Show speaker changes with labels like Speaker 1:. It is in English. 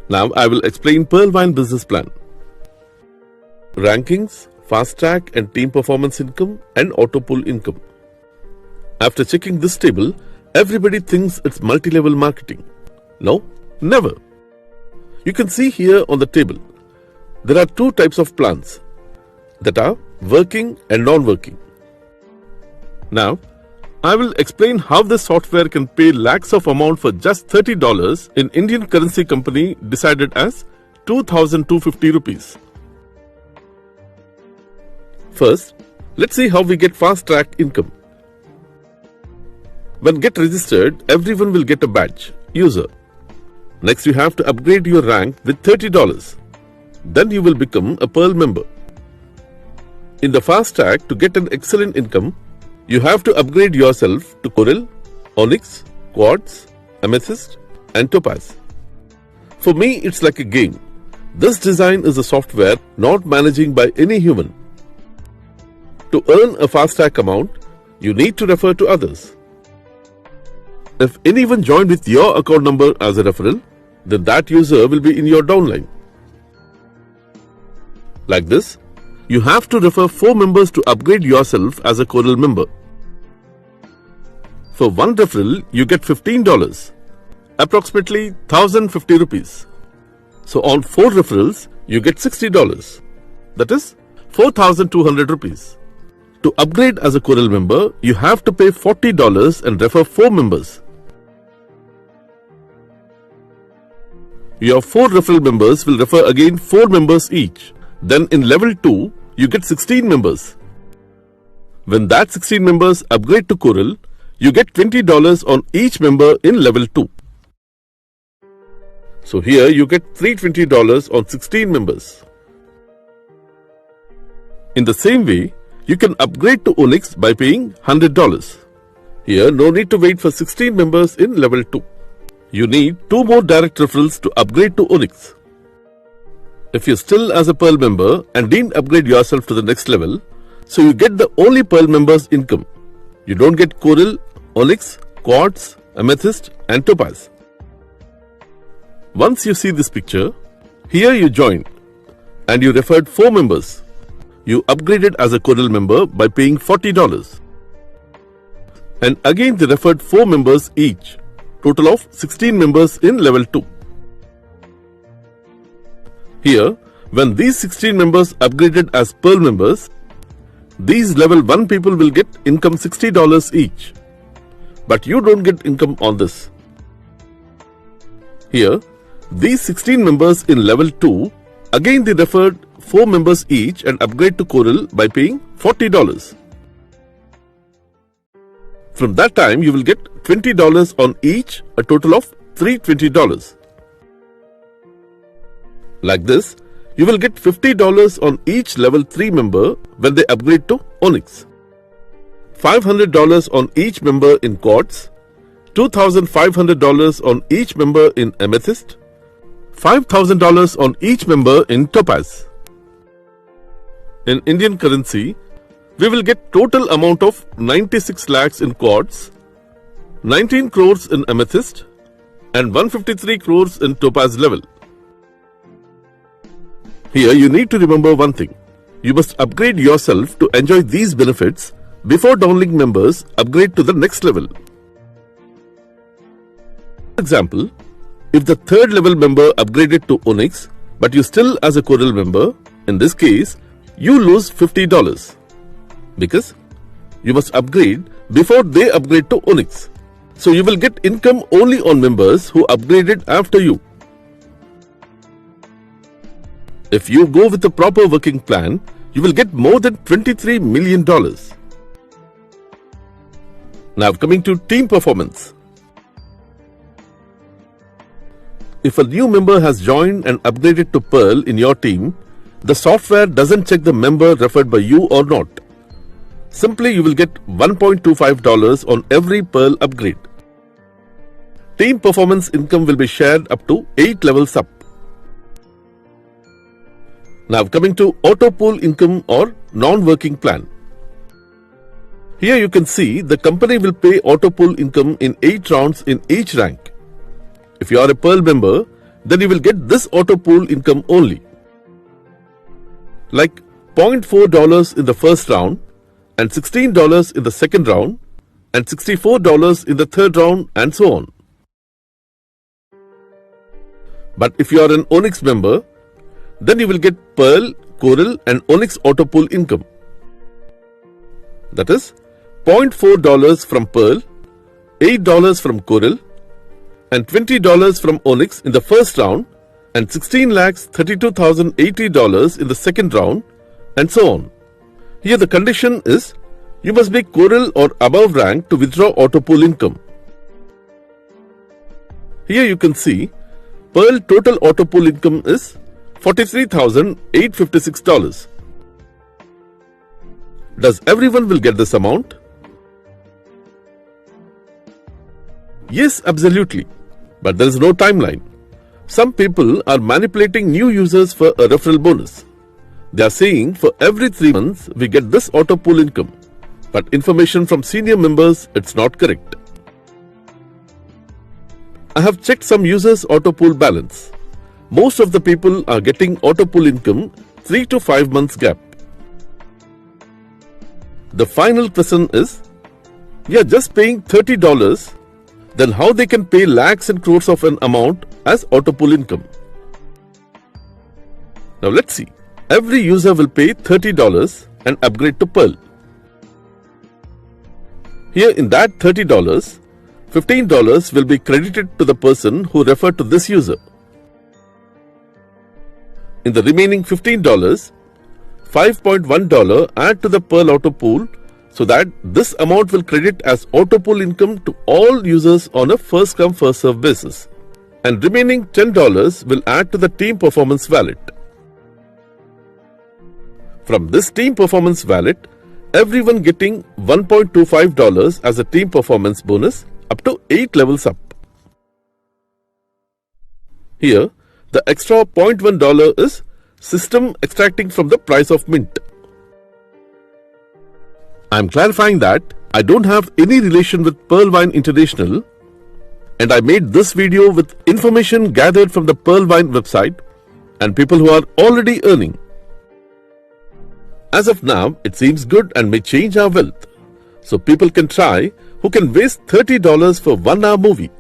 Speaker 1: Now I will explain Pearlvine business plan. Rankings, fast track and team performance income and auto pull income. After checking this table, everybody thinks it's multi-level marketing. No, never. You can see here on the table, there are two types of plans that are working and non-working. Now, I will explain how this software can pay lakhs of amount for just $30 in Indian currency company decided as 2,250 rupees. First, let's see how we get fast track income. When get registered, everyone will get a badge, user. Next, you have to upgrade your rank with $30. Then you will become a Pearl member. In the fast track, to get an excellent income, you have to upgrade yourself to Coral, Onyx, Quartz, Amethyst and Topaz. For me, it's like a game. This design is a software not managing by any human. To earn a fast track amount, you need to refer to others. If anyone joined with your account number as a referral, then that user will be in your downline. Like this, you have to refer 4 members to upgrade yourself as a Coral member. For one referral, you get $15, approximately 1,050 rupees. So on 4 referrals, you get $60. That is 4,200 rupees. To upgrade as a Coral member, you have to pay $40 and refer 4 members. Your 4 referral members will refer again 4 members each. Then in level 2, you get 16 members. When that 16 members upgrade to Coral, you get $20 on each member in level 2. So here you get $320 on 16 members. In the same way, you can upgrade to Onyx by paying $100. Here no need to wait for 16 members in level 2. You need 2 more direct referrals to upgrade to Onyx. If you're still as a Pearl member and didn't upgrade yourself to the next level, so you get the only Pearl members income. You don't get Coral, Onyx, Quartz, Amethyst and Topaz. Once you see this picture, here you joined and you referred 4 members. You upgraded as a Coral member by paying $40. And again they referred 4 members each, total of 16 members in level 2. Here, when these 16 members upgraded as Pearl members, these level 1 people will get income $60 each. But you don't get income on this. Here, these 16 members in level 2, again they referred 4 members each and upgrade to Coral by paying $40. From that time, you will get $20 on each, a total of $320. Like this, you will get $50 on each level 3 member when they upgrade to Onyx, $500 on each member in Quartz, $2,500 on each member in Amethyst, $5,000 on each member in Topaz. In Indian currency, we will get total amount of 96 lakhs in Quartz, 19 crores in Amethyst and 153 crores in Topaz level. Here you need to remember one thing. You must upgrade yourself to enjoy these benefits before downlink members upgrade to the next level. For example, if the 3rd level member upgraded to Onyx but you still as a Coral member, in this case, you lose $50 because you must upgrade before they upgrade to Onyx. So you will get income only on members who upgraded after you. If you go with a proper working plan, you will get more than $23 million. Now coming to team performance. If a new member has joined and upgraded to Pearl in your team, the software doesn't check the member referred by you or not. Simply you will get $1.25 on every Pearl upgrade. Team performance income will be shared up to 8 levels up. Now coming to auto pool income or non-working plan. Here you can see the company will pay auto pool income in 8 rounds in each rank. If you are a Pearl member, then you will get this auto pool income only. Like $0.4 in the first round, and $16 in the second round, and $64 in the third round, and so on. But if you are an Onyx member, then you will get Pearl, Coral and Onyx auto pool income. That is $0.4 from Pearl, $8 from Coral and $20 from Onyx in the first round and $16,32,080 in the second round, and so on. Here the condition is you must be Coral or above rank to withdraw auto pool income. Here you can see Pearl total auto pool income is $43,856. Does everyone will get this amount? Yes, absolutely. But there is no timeline. Some people are manipulating new users for a referral bonus. They are saying for every 3 months we get this auto pool income. But information from senior members, it's not correct. I have checked some users' auto pool balance. Most of the people are getting auto pool income 3 to 5 months gap. The final question is, we are just paying $30, then how they can pay lakhs and crores of an amount as auto pool income? Now let's see. Every user will pay $30 and upgrade to Pearl. Here in that $30, $15 will be credited to the person who referred to this user. In the remaining $15, $5.1 add to the Pearl auto pool so that this amount will credit as auto pool income to all users on a first come first serve basis. And remaining $10 will add to the team performance wallet. From this team performance wallet, everyone getting $1.25 as a team performance bonus up to 8 levels up. Here, the extra $0.1 is system extracting from the price of mint. I am clarifying that I don't have any relation with Pearlvine International, and I made this video with information gathered from the Pearlvine website and people who are already earning. As of now, it seems good and may change our wealth. So people can try who can waste $30 for 1 hour movie.